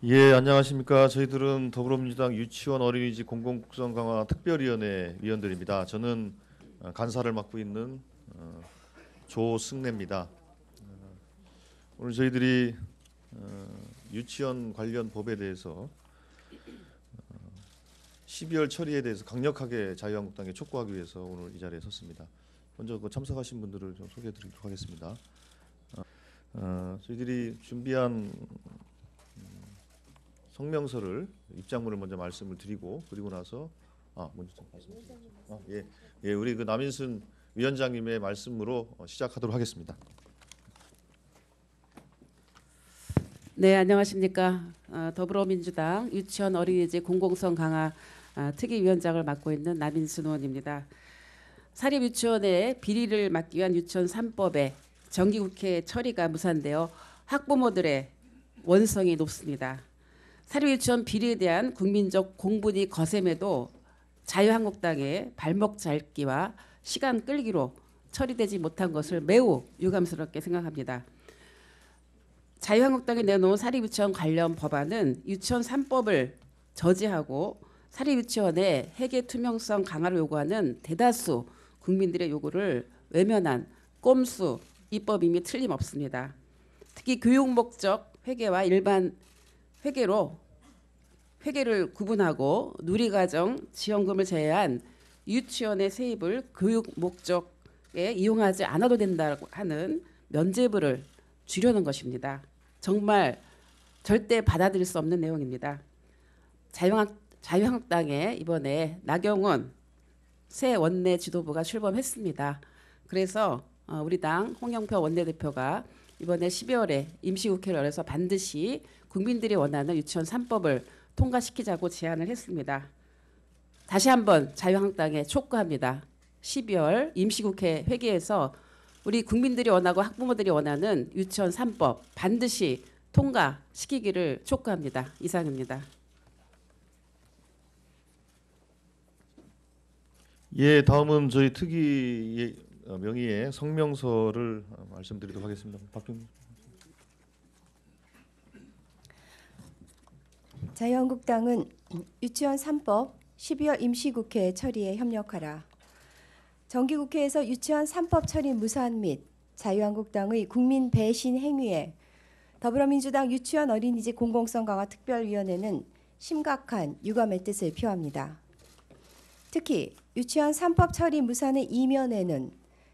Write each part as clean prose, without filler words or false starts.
예, 안녕하십니까. 저희들은 더불어민주당 유치원 어린이집 공공성 강화 특별위원회 위원들입니다. 저는 간사를 맡고 있는 조승래입니다. 오늘 저희들이 유치원 관련 법에 대해서 12월 처리에 대해서 강력하게 자유한국당에 촉구하기 위해서 오늘 이 자리에 섰습니다. 먼저 참석하신 분들을 좀 소개해드리도록 하겠습니다. 저희들이 준비한 성명서를 입장문을 먼저 말씀을 드리고 그리고 나서 먼저 좀 말씀드리죠. 예, 우리 그 남인순 위원장님의 말씀으로 시작하도록 하겠습니다. 네, 안녕하십니까. 더불어민주당 유치원 어린이집 공공성 강화 특위위원장을 맡고 있는 남인순 의원입니다. 사립유치원의 비리를 막기 위한 유치원 3법의 정기국회 처리가 무산되어 학부모들의 원성이 높습니다. 사립유치원 비리에 대한 국민적 공분이 거셈에도 자유한국당의 발목 잡기와 시간 끌기로 처리되지 못한 것을 매우 유감스럽게 생각합니다. 자유한국당이 내놓은 사립유치원 관련 법안은 유치원 3법을 저지하고 사립유치원의 회계 투명성 강화를 요구하는 대다수 국민들의 요구를 외면한 꼼수 입법임이 틀림없습니다. 특히 교육 목적 회계와 일반 회계를 구분하고 누리과정 지원금을 제외한 유치원의 세입을 교육 목적에 이용하지 않아도 된다고 하는 면죄부를 주려는 것입니다. 정말 절대 받아들일 수 없는 내용입니다. 자유한국당에 이번에 나경원 새 원내 지도부가 출범했습니다. 그래서 우리 당 홍영표 원내대표가 이번에 12월에 임시국회를 열어서 반드시 국민들이 원하는 유치원 3법을 통과시키자고 제안을 했습니다. 다시 한번 자유한국당에 촉구합니다. 12월 임시국회 회기에서 우리 국민들이 원하고 학부모들이 원하는 유치원 3법 반드시 통과시키기를 촉구합니다. 이상입니다. 예, 다음은 저희 특위 명의의 성명서를 말씀드리도록 하겠습니다. 박경민. 자유한국당은 유치원 3법 12월 임시국회 처리에 협력하라. 정기국회에서 유치원 3법 처리 무산 및 자유한국당의 국민 배신 행위에 더불어민주당 유치원 어린이집 공공성 강화 특별위원회는 심각한 유감의 뜻을 표합니다. 특히 유치원 3법 처리 무산의 이면에는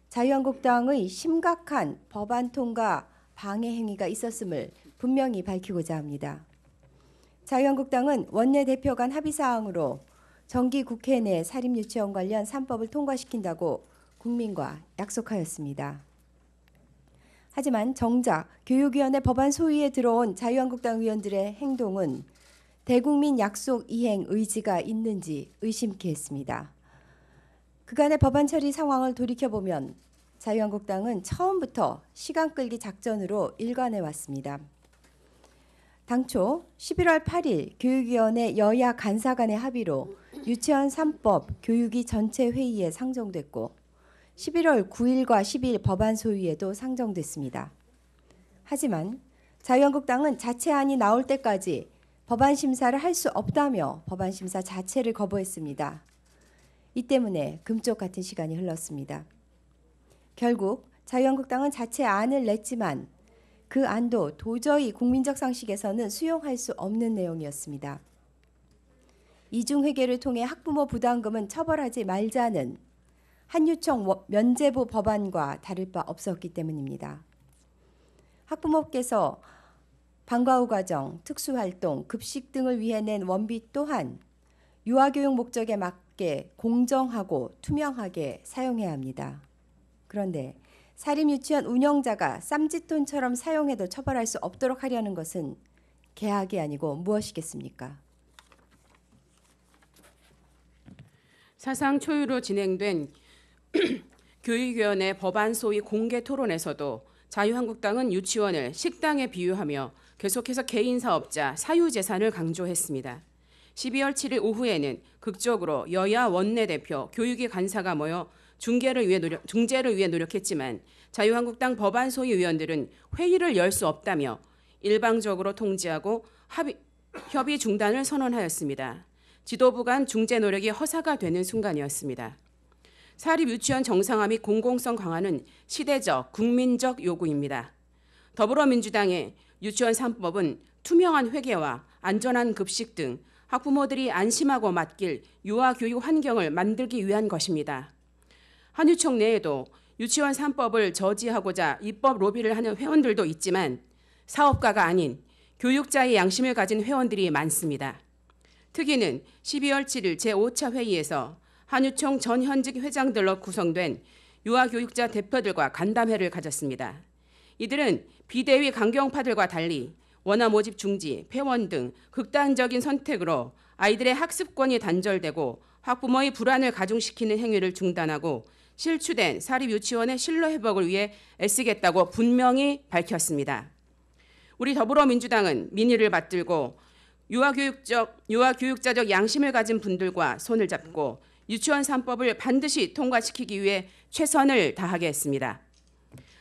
자유한국당의 심각한 법안 통과 방해 행위가 있었음을 분명히 밝히고자 합니다. 자유한국당은 원내대표 간 합의사항으로 정기국회 내 사립유치원 관련 3법을 통과시킨다고 국민과 약속하였습니다. 하지만 정작 교육위원회 법안 소위에 들어온 자유한국당 의원들의 행동은 대국민 약속 이행 의지가 있는지 의심케 했습니다. 그간의 법안 처리 상황을 돌이켜보면 자유한국당은 처음부터 시간 끌기 작전으로 일관해 왔습니다. 당초 11월 8일 교육위원회 여야 간사 간의 합의로 유치원 3법 교육위 전체 회의에 상정됐고 11월 9일과 10일 법안 소위에도 상정됐습니다. 하지만 자유한국당은 자체안이 나올 때까지 법안 심사를 할 수 없다며 법안 심사 자체를 거부했습니다. 이 때문에 금쪽 같은 시간이 흘렀습니다. 결국 자유한국당은 자체안을 냈지만 그 안도 도저히 국민적 상식에서는 수용할 수 없는 내용이었습니다. 이중회계를 통해 학부모 부담금은 처벌하지 말자는 한유청 면제부 법안과 다를 바 없었기 때문입니다. 학부모께서 방과 후 과정, 특수활동, 급식 등을 위해 낸 원비 또한 유아교육 목적에 맞게 공정하고 투명하게 사용해야 합니다. 그런데 사립유치원 운영자가 쌈짓돈처럼 사용해도 처벌할 수 없도록 하려는 것은 계약이 아니고 무엇이겠습니까? 사상 초유로 진행된 교육위원회 법안 소위 공개 토론에서도 자유한국당은 유치원을 식당에 비유하며 계속해서 개인 사업자 사유재산을 강조했습니다. 12월 7일 오후에는 극적으로 여야 원내대표, 교육위 간사가 모여 중재를 위해 노력했지만 자유한국당 법안 소위 위원들은 회의를 열 수 없다며 일방적으로 통지하고 협의 중단을 선언하였습니다. 지도부 간 중재 노력이 허사가 되는 순간이었습니다. 사립 유치원 정상화 및 공공성 강화는 시대적, 국민적 요구입니다. 더불어민주당의 유치원 3법은 투명한 회계와 안전한 급식 등 학부모들이 안심하고 맡길 유아 교육 환경을 만들기 위한 것입니다. 한유총 내에도 유치원 3법을 저지하고자 입법 로비를 하는 회원들도 있지만 사업가가 아닌 교육자의 양심을 가진 회원들이 많습니다. 특위는 12월 7일 제5차 회의에서 한유총 전 현직 회장들로 구성된 유아교육자 대표들과 간담회를 가졌습니다. 이들은 비대위 강경파들과 달리 원화 모집 중지, 폐원 등 극단적인 선택으로 아이들의 학습권이 단절되고 학부모의 불안을 가중시키는 행위를 중단하고 실추된 사립유치원의 신뢰 회복을 위해 애쓰겠다고 분명히 밝혔습니다. 우리 더불어민주당은 민의를 받들고 유아교육자적 양심을 가진 분들과 손을 잡고 유치원 3법을 반드시 통과시키기 위해 최선을 다하겠습니다.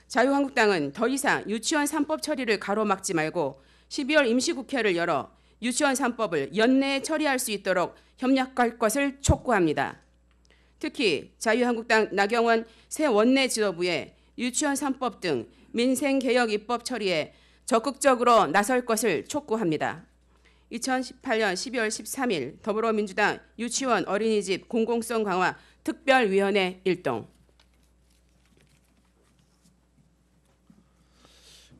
자유한국당은 더 이상 유치원 3법 처리를 가로막지 말고 12월 임시국회를 열어 유치원 3법을 연내에 처리할 수 있도록 협력할 것을 촉구합니다. 특히 자유한국당 나경원 새 원내 지도부에 유치원 3법 등 민생개혁 입법 처리에 적극적으로 나설 것을 촉구합니다. 2018년 12월 13일 더불어민주당 유치원 어린이집 공공성 강화 특별위원회 일동.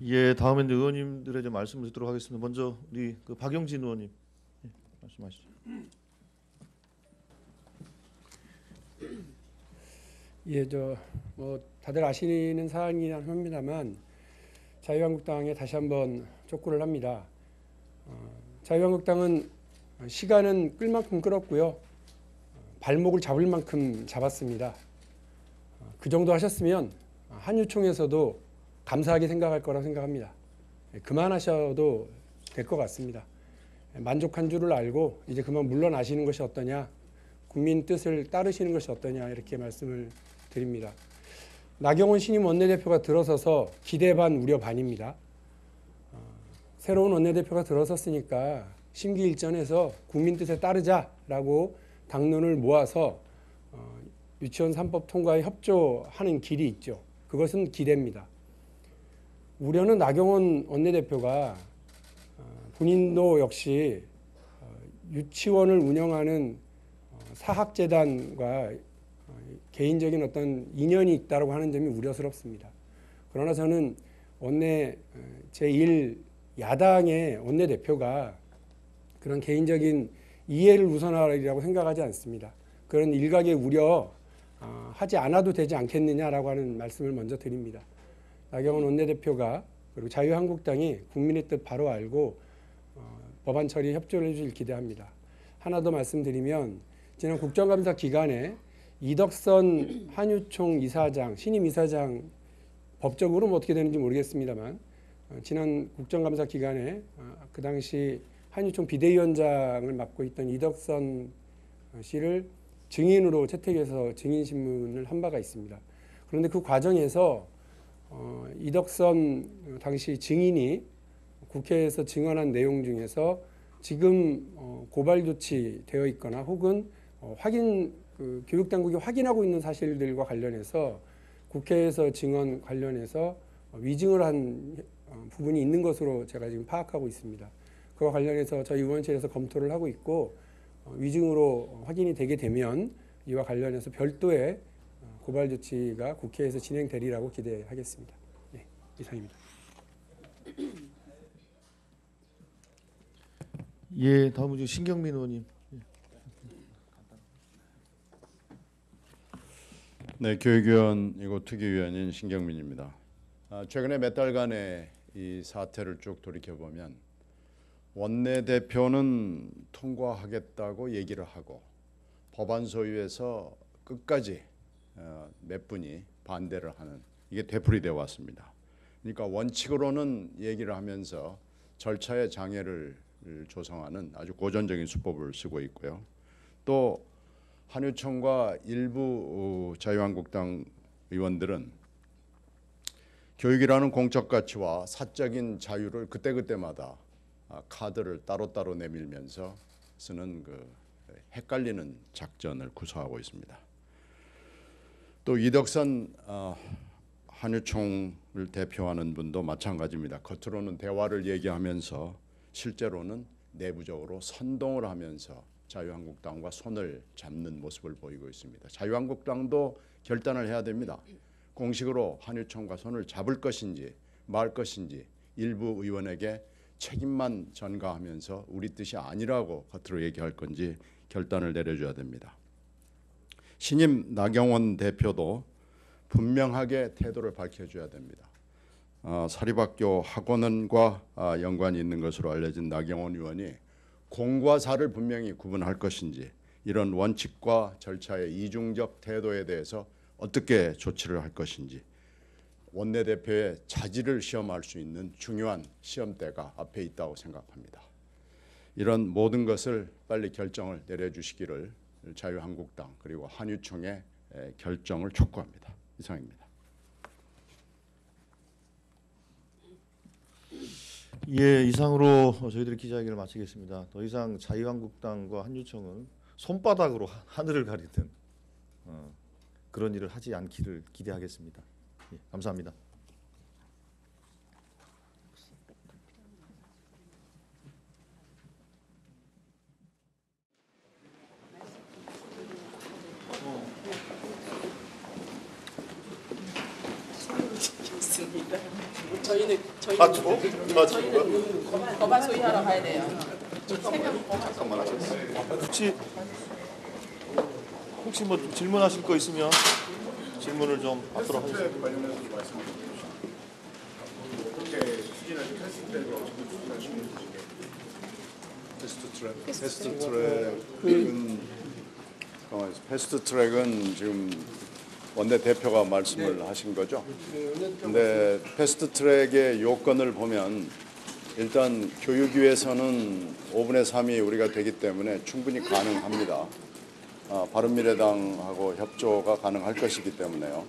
예, 다음에 의원님들의 좀 말씀을 듣도록 하겠습니다. 먼저 우리 그 박용진 의원님 말씀하시죠. 예, 다들 아시는 사항이긴 합니다만 자유한국당에 다시 한번 촉구를 합니다. 자유한국당은 시간은 끌 만큼 끌었고요. 발목을 잡을 만큼 잡았습니다. 그 정도 하셨으면 한유총에서도 감사하게 생각할 거라고 생각합니다. 그만하셔도 될 것 같습니다. 만족한 줄을 알고 이제 그만 물러나시는 것이 어떠냐, 국민 뜻을 따르시는 것이 어떠냐 이렇게 말씀을 드립니다. 나경원 신임 원내대표가 들어서서 기대 반 우려 반입니다. 새로운 원내대표가 들어섰으니까 심기일전해서 국민 뜻에 따르자라고 당론을 모아서 유치원 3법 통과에 협조하는 길이 있죠. 그것은 기대입니다. 우려는 나경원 원내대표가 본인도 역시 유치원을 운영하는 사학재단과 개인적인 어떤 인연이 있다고 하는 점이 우려스럽습니다. 그러나 저는 원내 제1 야당의 원내대표가 그런 개인적인 이해를 우선하리라고 생각하지 않습니다. 그런 일각의 우려 하지 않아도 되지 않겠느냐라고 하는 말씀을 먼저 드립니다. 나경원 원내대표가 그리고 자유한국당이 국민의 뜻 바로 알고 법안 처리에 협조를 해주길 기대합니다. 하나 더 말씀드리면 지난 국정감사 기간에 이덕선 한유총 이사장, 신임 이사장 법적으로는 어떻게 되는지 모르겠습니다만 지난 국정감사 기간에 그 당시 한유총 비대위원장을 맡고 있던 이덕선 씨를 증인으로 채택해서 증인신문을 한 바가 있습니다. 그런데 그 과정에서 이덕선 당시 증인이 국회에서 증언한 내용 중에서 지금 고발 조치되어 있거나 혹은 교육당국이 확인하고 있는 사실들과 관련해서 국회에서 증언 관련해서 위증을 한 부분이 있는 것으로 제가 지금 파악하고 있습니다. 그와 관련해서 저희 의원실에서 검토를 하고 있고 위증으로 확인이 되게 되면 이와 관련해서 별도의 고발 조치가 국회에서 진행되리라고 기대하겠습니다. 네, 이상입니다. 예, 다음은 신경민 의원님. 네, 교육위원이고 특위위원인 신경민입니다. 최근에 몇 달간의 이 사태를 쭉 돌이켜보면 원내대표는 통과하겠다고 얘기를 하고 법안 소위에서 끝까지 몇 분이 반대를 하는 이게 되풀이되어 왔습니다. 그러니까 원칙으로는 얘기를 하면서 절차의 장애를 조성하는 아주 고전적인 수법을 쓰고 있고요. 또 한유총과 일부 자유한국당 의원들은 교육이라는 공적 가치와 사적인 자유를 그때그때마다 카드를 따로따로 내밀면서 쓰는 그 헷갈리는 작전을 구사하고 있습니다. 또 이덕선 한유총을 대표하는 분도 마찬가지입니다. 겉으로는 대화를 얘기하면서 실제로는 내부적으로 선동을 하면서 자유한국당과 손을 잡는 모습을 보이고 있습니다. 자유한국당도 결단을 해야 됩니다. 공식으로 한유총과 손을 잡을 것인지 말 것인지 일부 의원에게 책임만 전가하면서 우리 뜻이 아니라고 겉으로 얘기할 건지 결단을 내려줘야 됩니다. 신임 나경원 대표도 분명하게 태도를 밝혀줘야 됩니다. 사립학교 학원과 연관이 있는 것으로 알려진 나경원 의원이 공과 사를 분명히 구분할 것인지 이런 원칙과 절차의 이중적 태도에 대해서 어떻게 조치를 할 것인지 원내대표의 자질을 시험할 수 있는 중요한 시험대가 앞에 있다고 생각합니다. 이런 모든 것을 빨리 결정을 내려주시기를 자유한국당 그리고 한유총의 결정을 촉구합니다. 이상입니다. 예, 이상으로 저희들의 기자회견을 마치겠습니다. 더 이상 자유한국당과 한유총은 손바닥으로 하늘을 가리는 그런 일을 하지 않기를 기대하겠습니다. 예, 감사합니다. 저희는 법안 소위하러 가야 돼요. 혹시 뭐 질문하실 거 있으면 질문을 좀 받도록 하겠습니다. 패스트 트랙은 지금 원내 대표가 말씀을 하신 거죠. 근데 패스트 트랙의 요건을 보면 일단 교육위에서는 5분의 3이 우리가 되기 때문에 충분히 가능합니다. 바른미래당하고 협조가 가능할 것이기 때문에요.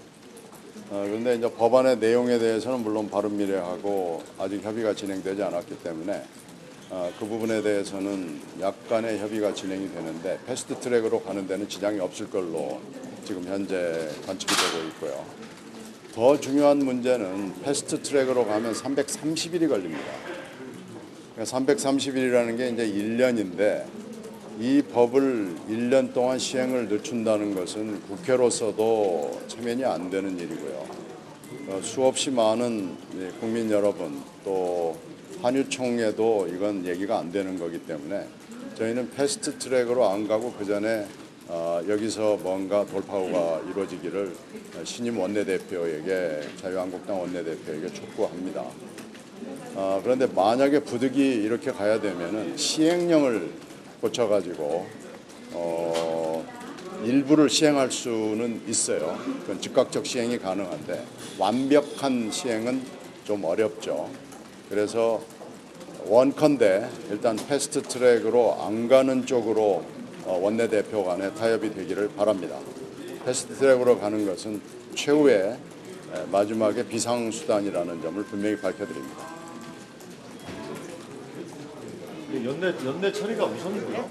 그런데 이제 법안의 내용에 대해서는 물론 바른미래하고 아직 협의가 진행되지 않았기 때문에 그 부분에 대해서는 약간의 협의가 진행이 되는데 패스트 트랙으로 가는 데는 지장이 없을 걸로 지금 현재 관측이 되고 있고요. 더 중요한 문제는 패스트 트랙으로 가면 330일이 걸립니다. 그러니까 330일이라는 게 이제 1년인데 이 법을 1년 동안 시행을 늦춘다는 것은 국회로서도 체면이 안 되는 일이고요. 수없이 많은 국민 여러분 또 한유총에도 이건 얘기가 안 되는 거기 때문에 저희는 패스트 트랙으로 안 가고 그 전에 여기서 뭔가 돌파구가 이루어지기를 신임 원내대표에게 자유한국당 원내대표에게 촉구합니다. 그런데 만약에 부득이 이렇게 가야 되면은 시행령을 고쳐가지고 일부를 시행할 수는 있어요. 그건 즉각적 시행이 가능한데 완벽한 시행은 좀 어렵죠. 그래서 원컨대 일단 패스트 트랙으로 안 가는 쪽으로 원내대표 간에 타협이 되기를 바랍니다. 패스트 트랙으로 가는 것은 최후의 마지막에 비상수단이라는 점을 분명히 밝혀드립니다. 연내 처리가 우선이고요.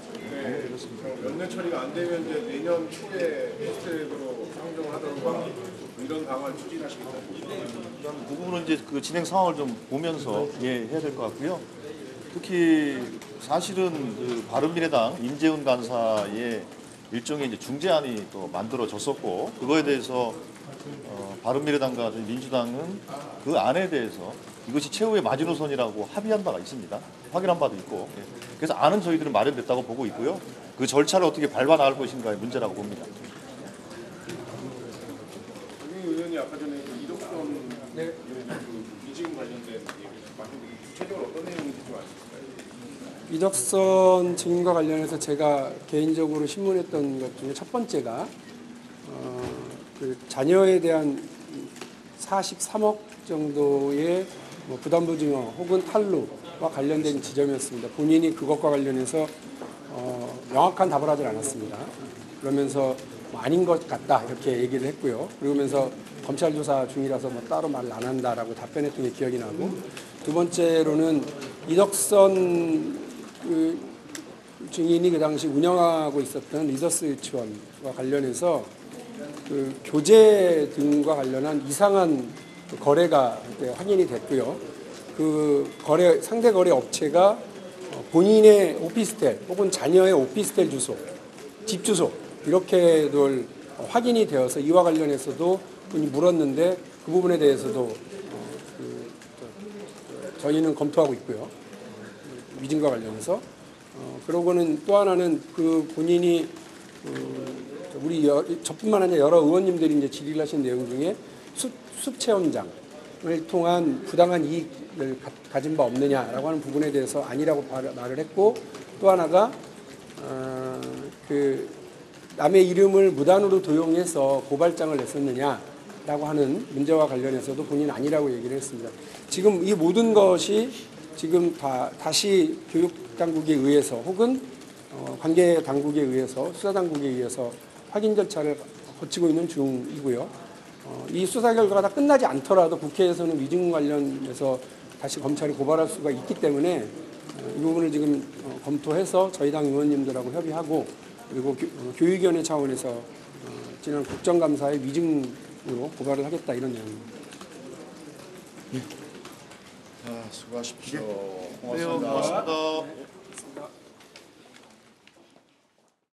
연내 처리가 안 되면 이제 내년 초에 패스트트랙으로 상정을 하던가 이런 방안을 추진하시겠다. 그 부분은 이제 그 진행 상황을 좀 보면서 해야 될 것 같고요. 특히 사실은 그 바른미래당 임재훈 간사의 일종의 이제 중재안이 또 만들어졌었고 그거에 대해서 바른미래당과 민주당은 그 안에 대해서 이것이 최후의 마지노선이라고 합의한 바가 있습니다. 확인한 바도 있고 그래서 안은 저희들은 마련됐다고 보고 있고요. 그 절차를 어떻게 밟아 나갈 것인가의 문제라고 봅니다. 박영희 의원이 아까 전에 이덕선 이지금 관련된 얘기 말씀드린 구체적으로 어떤 내용인지 좀 아실까요? 이덕선 증인과 관련해서 제가 개인적으로 신문했던 것 중에 첫 번째가 그 자녀에 대한 43억 정도의 뭐 부담부증어 혹은 탈루와 관련된 지점이었습니다. 본인이 그것과 관련해서 명확한 답을 하지 않았습니다. 그러면서 뭐 아닌 것 같다 이렇게 얘기를 했고요. 그러면서 검찰 조사 중이라서 뭐 따로 말을 안 한다라고 답변했던 게 기억이 나고, 두 번째로는 이덕선 그 증인이 그 당시 운영하고 있었던 리더스 유치원과 관련해서 그 교재 등과 관련한 이상한 거래가 그때 확인이 됐고요. 그 상대 거래 업체가 본인의 오피스텔 혹은 자녀의 오피스텔 주소, 집 주소 이렇게들 확인이 되어서 이와 관련해서도 분이 물었는데 그 부분에 대해서도 저희는 검토하고 있고요. 위증과 관련해서. 그러고는 또 하나는 그 본인이 우리 저뿐만 아니라 여러 의원님들이 이제 질의를 하신 내용 중에 숲 체험장을 통한 부당한 이익을 가진 바 없느냐라고 하는 부분에 대해서 아니라고 말을 했고, 또 하나가 그 남의 이름을 무단으로 도용해서 고발장을 냈었느냐라고 하는 문제와 관련해서도 본인은 아니라고 얘기를 했습니다. 지금 이 모든 것이 지금 다시 교육당국에 의해서 혹은 관계 당국에 의해서 수사당국에 의해서 확인 절차를 거치고 있는 중이고요. 이 수사 결과가 다 끝나지 않더라도 국회에서는 위증 관련해서 다시 검찰이 고발할 수가 있기 때문에 이 부분을 지금 검토해서 저희 당 의원님들하고 협의하고, 그리고 교육위원회 차원에서 지난 국정감사의 위증으로 고발을 하겠다 이런 내용입니다. 수고하십시오. 네, 고맙습니다.